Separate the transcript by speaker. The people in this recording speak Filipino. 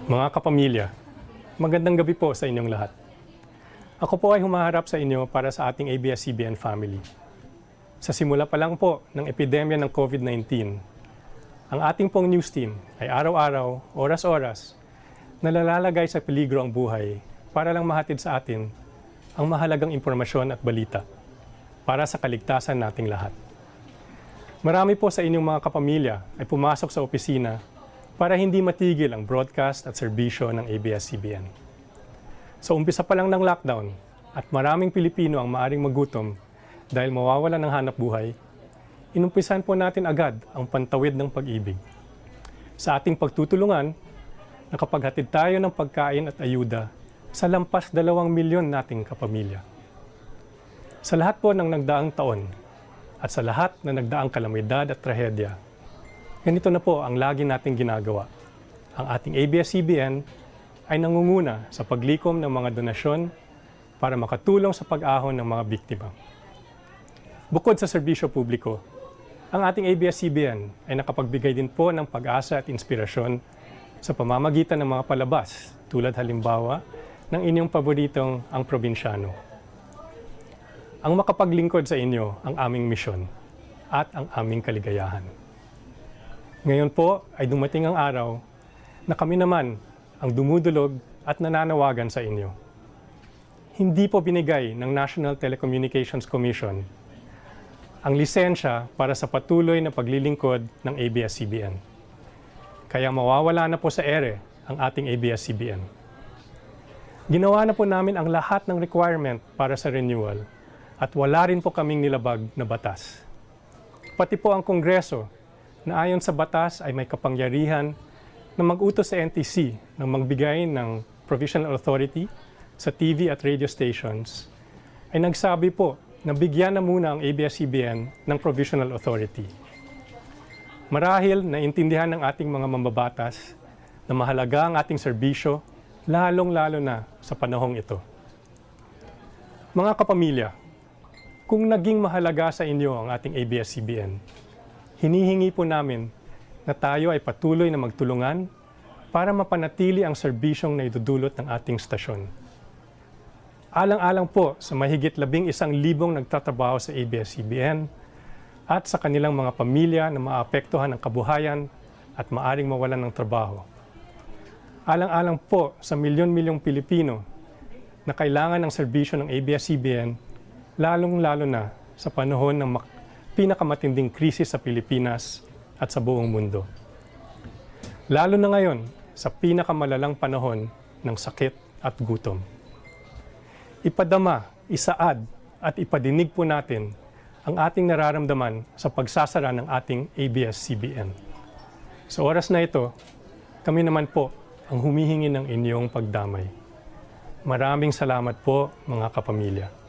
Speaker 1: Mga kapamilya, magandang gabi po sa inyong lahat. Ako po ay humaharap sa inyo para sa ating ABS-CBN family. Sa simula pa lang po ng epidemya ng COVID-19, ang ating pong news team ay araw-araw, oras-oras, nalalalagay sa peligro ang buhay para lang mahatid sa atin ang mahalagang impormasyon at balita para sa kaligtasan nating lahat. Marami po sa inyong mga kapamilya ay pumasok sa opisina para hindi matigil ang broadcast at serbisyo ng ABS-CBN. Sa umpisa pa lang ng lockdown at maraming Pilipino ang maaring magutom dahil mawawalan ng hanap buhay, inumpisan po natin agad ang pantawid ng pag-ibig. Sa ating pagtutulungan, nakapaghatid tayo ng pagkain at ayuda sa lampas 2 milyon nating kapamilya. Sa lahat po ng nagdaang taon at sa lahat na nagdaang kalamidad at trahedya, ganito na po ang lagi nating ginagawa. Ang ating ABS-CBN ay nangunguna sa paglikom ng mga donasyon para makatulong sa pag-ahon ng mga biktima. Bukod sa serbisyo publiko, ang ating ABS-CBN ay nakapagbigay din po ng pag-asa at inspirasyon sa pamamagitan ng mga palabas tulad halimbawa ng inyong paboritong Ang Probinsyano. Ang makapaglingkod sa inyo ang aming misyon at ang aming kaligayahan. Ngayon po ay dumating ang araw na kami naman ang dumudulog at nananawagan sa inyo. Hindi po binigay ng National Telecommunications Commission ang lisensya para sa patuloy na paglilingkod ng ABS-CBN. Kaya mawawala na po sa ere ang ating ABS-CBN. Ginawa na po namin ang lahat ng requirement para sa renewal at wala rin po kaming nilabag na batas. Pati po ang Kongreso na ayon sa batas ay may kapangyarihan na mag-utos sa NTC na magbigay ng provisional authority sa TV at radio stations, ay nagsabi po na bigyan na muna ang ABS-CBN ng provisional authority. Marahil naintindihan ng ating mga mambabatas na mahalaga ang ating serbisyo, lalong-lalo na sa panahong ito. Mga kapamilya, kung naging mahalaga sa inyo ang ating ABS-CBN, hinihingi po namin na tayo ay patuloy na magtulungan para mapanatili ang serbisyong naidudulot ng ating stasyon. Alang-alang po sa mahigit 11,000 nagtatrabaho sa ABS-CBN at sa kanilang mga pamilya na maapektuhan ng kabuhayan at maaring mawalan ng trabaho. Alang-alang po sa milyon-milyong Pilipino na kailangan ng serbisyo ng ABS-CBN, lalong-lalo na sa panahon ng pinakamatinding krisis sa Pilipinas at sa buong mundo. Lalo na ngayon sa pinakamalalang panahon ng sakit at gutom. Ipadama, isaad at ipadinig po natin ang ating nararamdaman sa pagsasara ng ating ABS-CBN. Sa oras na ito, kami naman po ang humihingi ng inyong pagdamay. Maraming salamat po mga kapamilya.